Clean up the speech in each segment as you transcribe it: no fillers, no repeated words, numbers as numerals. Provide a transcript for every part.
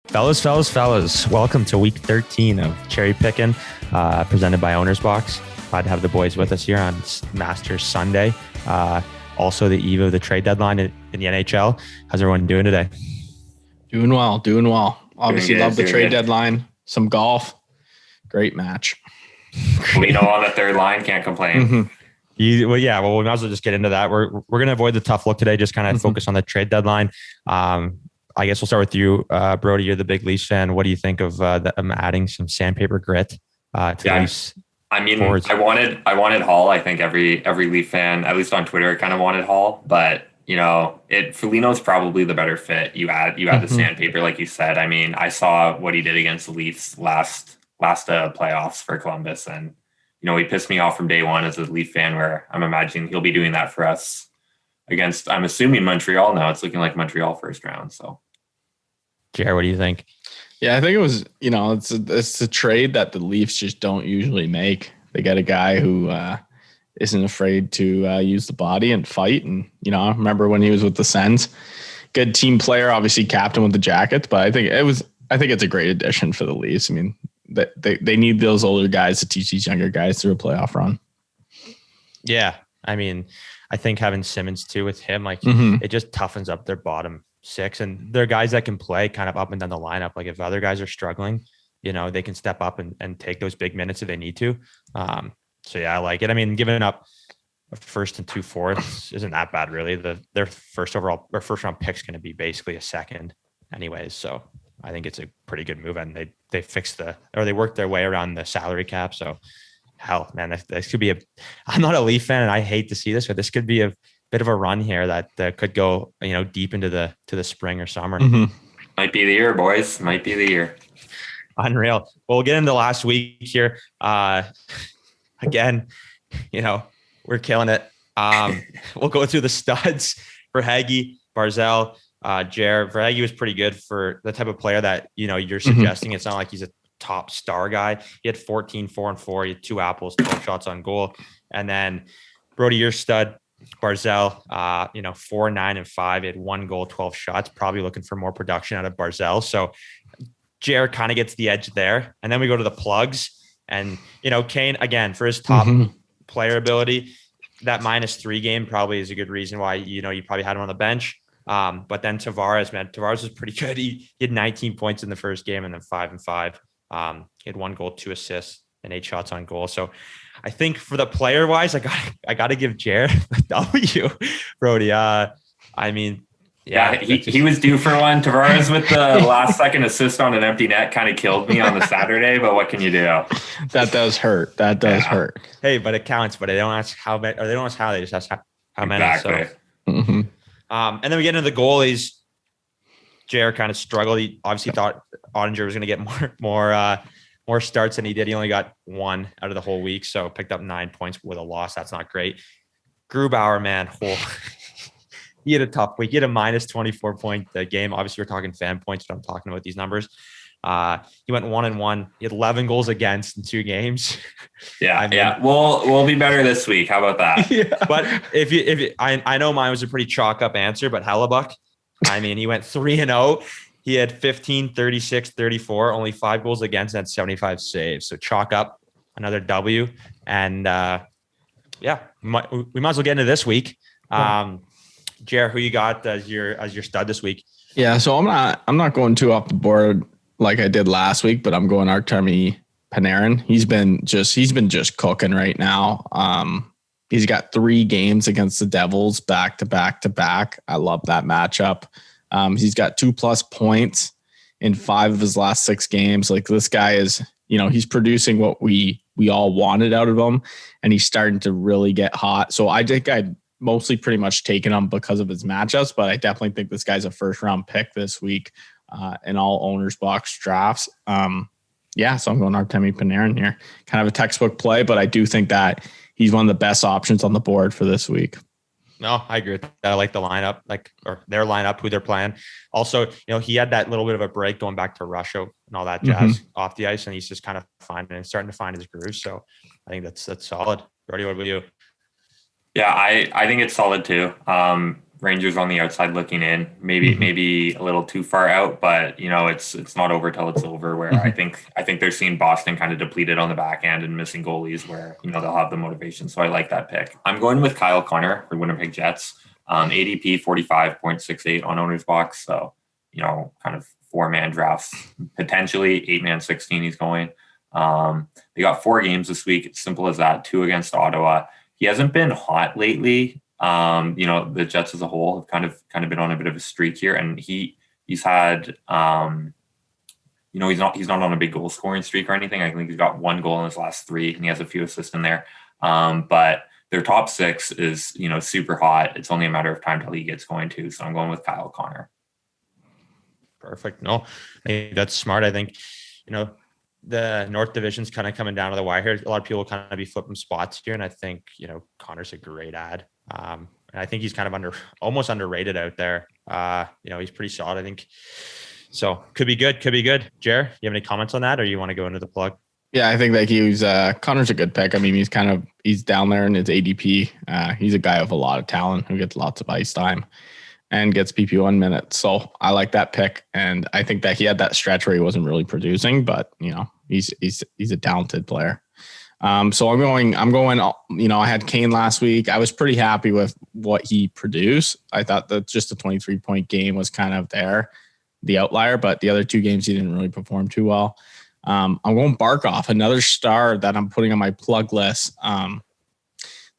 Fellas, welcome to week 13 of Cherry Pickin, presented by Owner's Box. Glad to have the boys with us here on Masters Sunday. Also the eve of the trade deadline in the NHL. How's everyone doing today? Doing well. Obviously love the trade deadline. Some golf. Great match. We know on the third line, can't complain. We might as well just get into that. We're going to avoid the tough look today, just kind of focus on the trade deadline. I guess we'll start with you, Brody. You're the big Leafs fan. What do you think of adding some sandpaper grit to the Leafs? I mean, I wanted Hall. I think every Leaf fan, at least on Twitter, kind of wanted Hall. But Foligno's probably the better fit. You add the sandpaper, like you said. I mean, I saw what he did against the Leafs last playoffs for Columbus, and he pissed me off from day one as a Leaf fan. Where I'm imagining he'll be doing that for us against, I'm assuming, Montreal. Now it's looking like Montreal first round. So, Jared, what do you think? Yeah, I think it was, it's a trade that the Leafs just don't usually make. They get a guy who isn't afraid to use the body and fight. And, I remember when he was with the Sens, good team player, obviously captain with the Jackets, but I think it's a great addition for the Leafs. I mean, they need those older guys to teach these younger guys through a playoff run. Yeah. I mean, I think having Simmons too with him, it just toughens up their bottom six, and they're guys that can play kind of up and down the lineup. Like if other guys are struggling, they can step up and take those big minutes if they need to. So yeah, I like it. I mean, giving up a first and 2 fourths isn't that bad, really. Their first round pick's going to be basically a second anyways. So I think it's a pretty good move, and they worked their way around the salary cap. So hell, man, this could be I'm not a Leaf fan and I hate to see this, but this could be a bit of a run here that could go, deep into the spring or summer. Might be the year, boys. Might be the year. Unreal. Well, we'll get into last week here. Again, we're killing it. We'll go through the studs for Hagee, Barzal, Jared. For Hagee was pretty good for the type of player that, you're suggesting. It's not like he's a top star guy. He had 14, 4 and 4. He had 2 apples, 12 shots on goal. And then Brody, your stud, Barzal, 4, 9 and 5. He had 1 goal, 12 shots. Probably looking for more production out of Barzal. So Jared kind of gets the edge there. And then we go to the plugs. And, Kane, again, for his top player ability, that -3 game probably is a good reason why, you probably had him on the bench. But then Tavares was pretty good. He had 19 points in the first game and then 5 and 5. He had 1 goal, 2 assists, and 8 shots on goal. So I think for the player wise, I got to give Jared a W, Brody. I mean, yeah, he was due for one. Tavares with the last second assist on an empty net kind of killed me on the Saturday, but what can you do? That does hurt. Hurt. Hey, but it counts. But they don't ask how many, or they don't ask how. They just ask how many. Exactly. So, and then we get into the goalies. Jared kind of struggled. He obviously thought Ottinger was going to get more starts than he did. He only got 1 out of the whole week, so picked up 9 points with a loss. That's not great. Grubauer, man, he had a tough week. He had a -24 point game. Obviously, we're talking fan points, but I'm talking about these numbers. He went 1 and 1. He had 11 goals against in 2 games. Yeah. We'll be better this week. How about that? Yeah. But I know mine was a pretty chalk up answer, but Hellebuck, I mean, he went 3 and 0. He had 15, 36, 34, only 5 goals against and 75 saves. So chalk up another W. And we might as well get into this week. Jared, who you got as your stud this week? Yeah, so I'm not going too off the board like I did last week, but I'm going Artemi Panarin. He's been just cooking right now. He's got 3 games against the Devils back to back to back. I love that matchup. He's got 2+ points in 5 of his last 6 games. Like, this guy is, he's producing what we all wanted out of him, and he's starting to really get hot. So I think I'd mostly pretty much taken him because of his matchups, but I definitely think this guy's a first round pick this week in all Owners Box drafts. So I'm going Artemi Panarin here. Kind of a textbook play, but I do think that he's one of the best options on the board for this week. No, I agree with that. I like the lineup, or their lineup, who they're playing. Also, he had that little bit of a break going back to Russia and all that jazz off the ice, and he's just kind of starting to find his groove. So I think that's solid. Brody, what about you? Yeah, I think it's solid too. Rangers on the outside looking in, maybe a little too far out, but it's not over till it's over. Where I think they're seeing Boston kind of depleted on the back end and missing goalies, where they'll have the motivation. So I like that pick. I'm going with Kyle Connor for Winnipeg Jets. ADP 45.68 on Owner's Box. So kind of 4-man drafts, potentially 8-man 16. He's going. They got 4 games this week. It's simple as that. 2 against Ottawa. He hasn't been hot lately. The Jets as a whole have kind of been on a bit of a streak here, and he's had he's not on a big goal scoring streak or anything. I think he's got 1 goal in his last 3, and he has a few assists in there. But their top 6 is super hot. It's only a matter of time till he gets going too. So I'm going with Kyle Connor. Perfect. No, I think that's smart. I think the North Division's kind of coming down to the wire here. A lot of people will kind of be flipping spots here, and I think Connor's a great ad. And I think he's kind of almost underrated out there. He's pretty solid, I think. So could be good. Jer, you have any comments on that, or you want to go into the plug? Yeah, I think that Connor's a good pick. I mean, he's down there in his ADP. He's a guy with a lot of talent who gets lots of ice time and gets PP1 minutes. So I like that pick. And I think that he had that stretch where he wasn't really producing, but he's a talented player. So I'm going, I had Kane last week. I was pretty happy with what he produced. I thought that just the 23-point game was kind of the outlier, but the other 2 games he didn't really perform too well. I'm going Barkov, another star that I'm putting on my plug list. The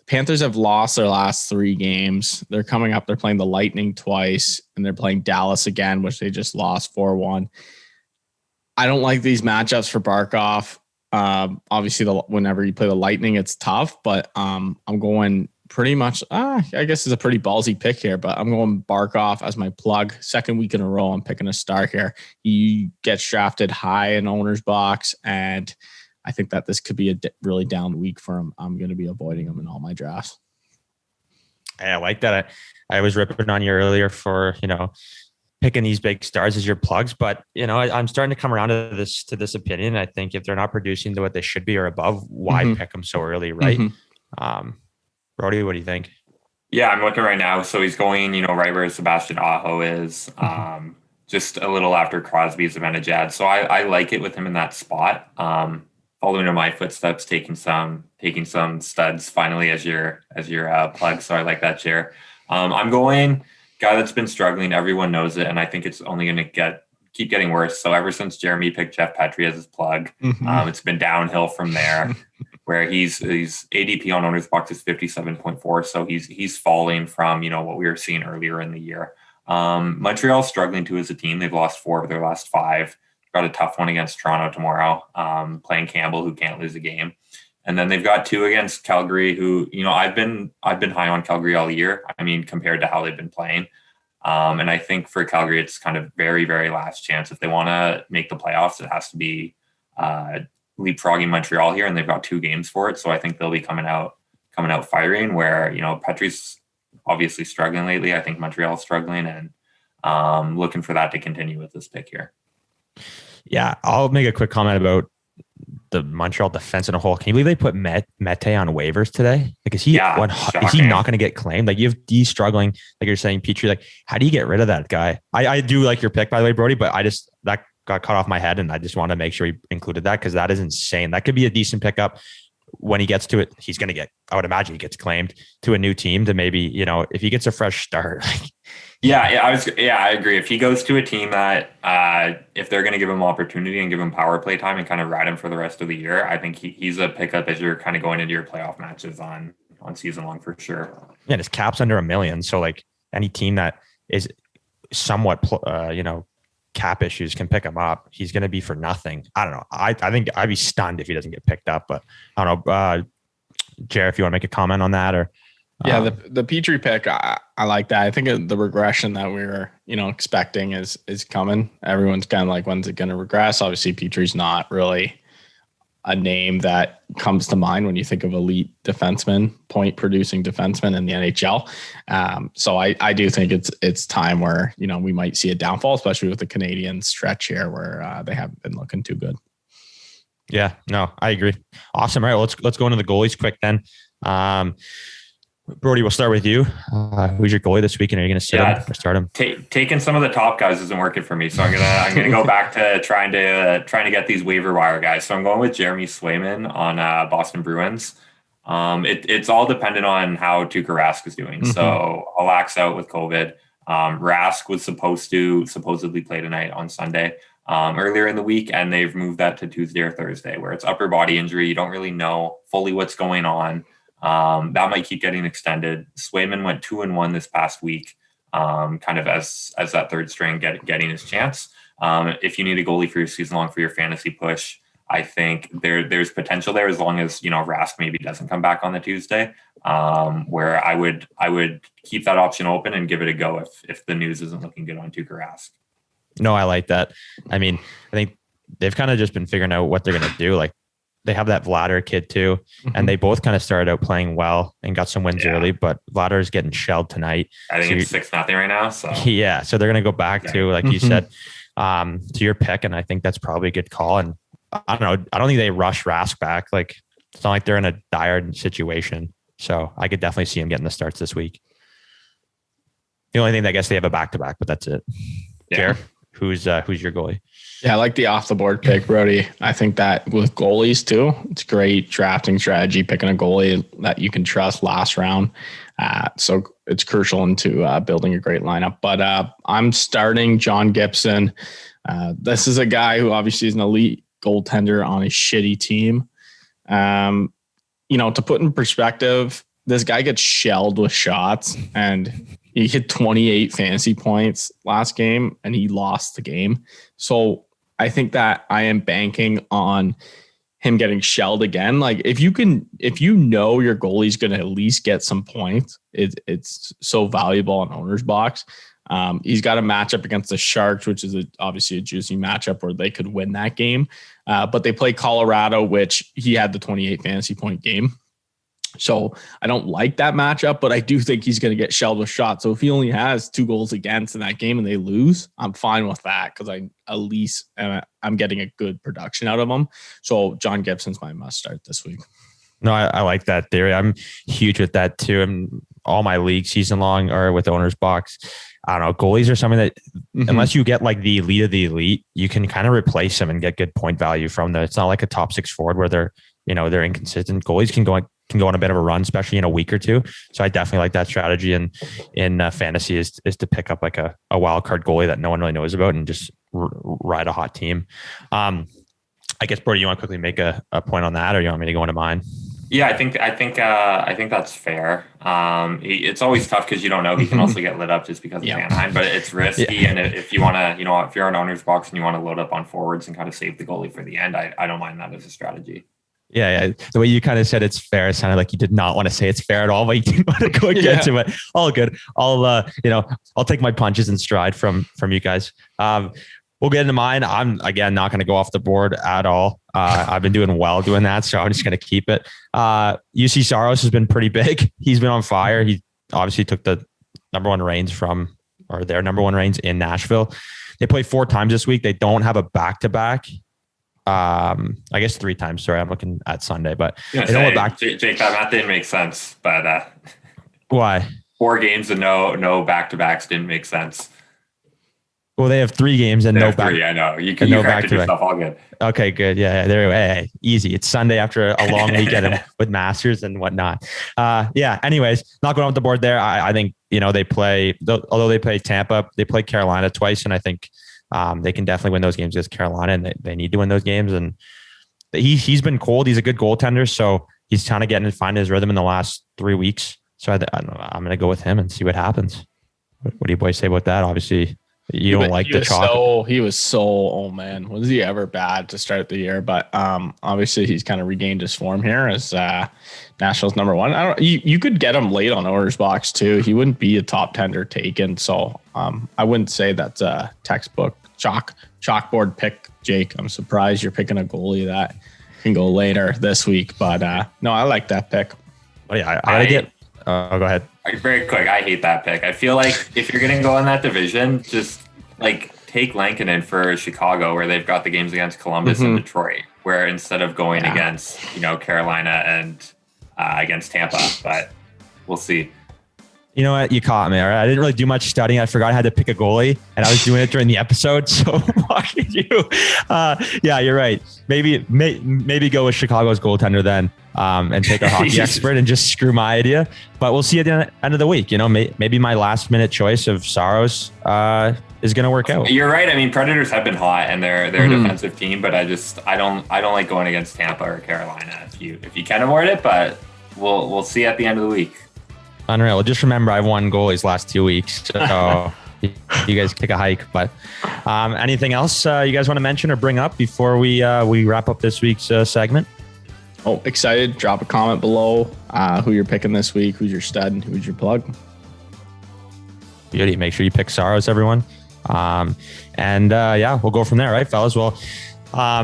Panthers have lost their last 3 games. They're coming up. They're playing the Lightning twice, and they're playing Dallas again, which they just lost 4-1. I don't like these matchups for Barkov. Obviously, whenever you play the Lightning, it's tough, but I'm going pretty much, I guess it's a pretty ballsy pick here, but I'm going Barkov as my plug. 2nd week in a row, I'm picking a star here. He gets drafted high in Owner's Box, and I think that this could be a really down week for him. I'm going to be avoiding him in all my drafts. I like that. I was ripping on you earlier for, picking these big stars as your plugs, but I'm starting to come around to this opinion. I think if they're not producing to what they should be or above, why pick them so early, right? Brody, what do you think? Yeah, I'm looking right now. So he's going, right where Sebastian Aho is, just a little after Crosby's Zibanejad. So I like it with him in that spot. Following in my footsteps, taking some studs finally as your plug. So I like that, Chair. I'm going guy that's been struggling. Everyone knows it, and I think it's only going to keep getting worse. So ever since Jeremy picked Jeff Petrie as his plug, it's been downhill from there. Where he's ADP on Owner's Box is 57.4, so he's falling from what we were seeing earlier in the year. Montreal struggling too as a team. They've lost 4 of their last 5. Got a tough one against Toronto tomorrow, playing Campbell, who can't lose a game. And then they've got 2 against Calgary, who, I've been high on Calgary all year. I mean, compared to how they've been playing. And I think for Calgary, it's kind of very, very last chance. If they want to make the playoffs, it has to be leapfrogging Montreal here, and they've got 2 games for it. So I think they'll be coming out firing, where, Petrie's obviously struggling lately. I think Montreal's struggling, and looking for that to continue with this pick here. Yeah, I'll make a quick comment about the Montreal defense in a whole. Can you believe they put Mete on waivers today? Like, is he not going to get claimed? Like, you have D struggling, like you're saying, Petrie. Like, how do you get rid of that guy? I do like your pick, by the way, Brody, but that got cut off my head, and I just want to make sure he included that, because that is insane. That could be a decent pickup. When he gets to it, he's going to get, I would imagine he gets claimed to a new team to maybe, if he gets a fresh start. I agree. If he goes to a team that, if they're going to give him opportunity and give him power play time and kind of ride him for the rest of the year, I think he's a pickup as you're kind of going into your playoff matches on season long for sure. Yeah, and his cap's under $1 million. So like any team that is somewhat, cap issues can pick him up. He's going to be for nothing. I don't know. I think I'd be stunned if he doesn't get picked up, but I don't know. Jared, if you want to make a comment on that, or the Petrie pick, I like that. I think the regression that we were, expecting is coming. Everyone's kind of like, when's it going to regress? Obviously, Petrie's not really a name that comes to mind when you think of elite defenseman, point producing defenseman in the NHL. So I do think it's time where, we might see a downfall, especially with the Canadian stretch here where they haven't been looking too good. Yeah, no, I agree. Awesome. All right, let's go into the goalies quick then. Brody, we'll start with you. Who's your goalie this week, and are you going to sit him or start him? Taking some of the top guys isn't working for me, so I'm gonna go back to trying to get these waiver wire guys. So I'm going with Jeremy Swayman on Boston Bruins. It's all dependent on how Tuukka Rask is doing. Mm-hmm. So Halak's out with COVID. Rask was supposedly play tonight on Sunday earlier in the week, and they've moved that to Tuesday or Thursday, where it's upper body injury. You don't really know fully what's going on. That might keep getting extended. Swayman went 2-1 this past week, kind of as that third string getting his chance. If you need a goalie for your season long for your fantasy push, I think there's potential there, as long as Rask maybe doesn't come back on the Tuesday. Where I would keep that option open and give it a go if the news isn't looking good on Tuukka Rask. No, I like that. I mean, I think they've kind of just been figuring out what they're going to do. Like, they have that Vladar kid too, and they both kind of started out playing well and got some wins early, but Vladar is getting shelled tonight. I think it's 6-0 right now. So yeah, so they're going to go back to, like you said, to your pick, and I think that's probably a good call. And I don't know, I don't think they rush Rask back. Like, it's not like they're in a dire situation, so I could definitely see him getting the starts this week. The only thing, I guess, they have a back-to-back, but that's it. Jer, who's your goalie? Yeah, I like the off the board pick, Brody. I think that with goalies too, it's great drafting strategy, picking a goalie that you can trust last round. So it's crucial into building a great lineup. But I'm starting John Gibson. This is a guy who obviously is an elite goaltender on a shitty team. To put in perspective, this guy gets shelled with shots, and he hit 28 fantasy points last game and he lost the game. So I think that I am banking on him getting shelled again. Like, if your goalie's going to at least get some points, it's so valuable on owner's box. He's got a matchup against the Sharks, which is obviously a juicy matchup where they could win that game. But they play Colorado, which he had the 28 fantasy point game. So I don't like that matchup, but I do think he's going to get shelled with shots. So if he only has 2 goals against in that game and they lose, I'm fine with that, because I'm getting a good production out of him. So John Gibson's my must start this week. No, I like that theory. I'm huge with that too. And all my leagues season long are with owner's box. I don't know. Goalies are something that, unless you get like the elite of the elite, you can kind of replace them and get good point value from them. It's not like a top 6 forward where they're inconsistent. Goalies can go on a bit of a run, especially in a week or two. So I definitely like that strategy. And in fantasy is to pick up like a wild card goalie that no one really knows about and just ride a hot team. I guess, Brody, you want to quickly make a point on that, or you want me to go into mine? Yeah, I think that's fair. It's always tough because you don't know. He can also get lit up just because of Anaheim, but it's risky. And if you want to, if you're an owner's box and you want to load up on forwards and kind of save the goalie for the end, I don't mind that as a strategy. Yeah. The way you kind of said it's fair, it sounded like you did not want to say it's fair at all, but you didn't want to go against it. But all good. I'll take my punches in stride from you guys. We'll get into mine. I'm, again, not going to go off the board at all. I've been doing well doing that, so I'm just going to keep it. Juuse Saros has been pretty big. He's been on fire. He obviously took the their number one reigns in Nashville. They play 4 times this week. They don't have a back-to-back. I guess 3 times. Sorry, I'm looking at Sunday, but Jake, that didn't make sense. But why? 4 games and no back-to-backs didn't make sense. Well, they have 3 games and no back. 3, I know. You corrected yourself. All good. Okay, good. Yeah, there we go. Hey, easy. It's Sunday after a long weekend with Masters and whatnot. Anyways, not going off the board there. I think, they play, although they play Tampa, they play Carolina twice, and I think they can definitely win those games against Carolina, and they need to win those games. And he's been cold. He's a good goaltender, so he's kind of finding his rhythm in the last 3 weeks. So I'm going to go with him and see what happens. What do you boys say about that? Obviously, you don't like the chalk. He was so, oh man, was he ever bad to start the year? But obviously he's kind of regained his form here as Nashville's number 1. You could get him late on owner's box too. He wouldn't be a top tender taken. So I wouldn't say that's a textbook chalkboard pick, Jake. I'm surprised you're picking a goalie that can go later this week. But no, I like that pick. Oh yeah, I gotta get. Go ahead. Very quick. I hate that pick. I feel like if you're going to go in that division, just take Lankinen for Chicago, where they've got the games against Columbus and Detroit, where instead of going against, Carolina and against Tampa, but we'll see. You know what? You caught me. All right. I didn't really do much studying. I forgot I had to pick a goalie, and I was doing it during the episode. So fuck you. Yeah, you're right. Maybe go with Chicago's goaltender then, and take a hockey expert and just screw my idea. But we'll see at the end of the week. You know, maybe my last minute choice of Saros is going to work out. You're right. I mean, Predators have been hot, and they're a defensive team. But I don't like going against Tampa or Carolina if you can avoid it. But we'll see at the end of the week. Unreal. Well, just remember, I've won goalies last 2 weeks, so you guys take a hike. But anything else you guys want to mention or bring up before we wrap up this week's segment? Oh, excited. Drop a comment below who you're picking this week, who's your stud, and who's your plug. Beauty. Make sure you pick Saros, everyone. Yeah, we'll go from there, right, fellas? Well,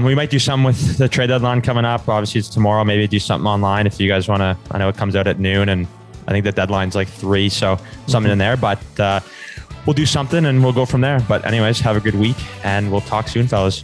we might do some with the trade deadline coming up. Obviously, it's tomorrow. Maybe do something online if you guys want to. I know it comes out at noon, and I think the deadline's like 3, so something in there. But we'll do something, and we'll go from there. But anyways, have a good week, and we'll talk soon, fellas.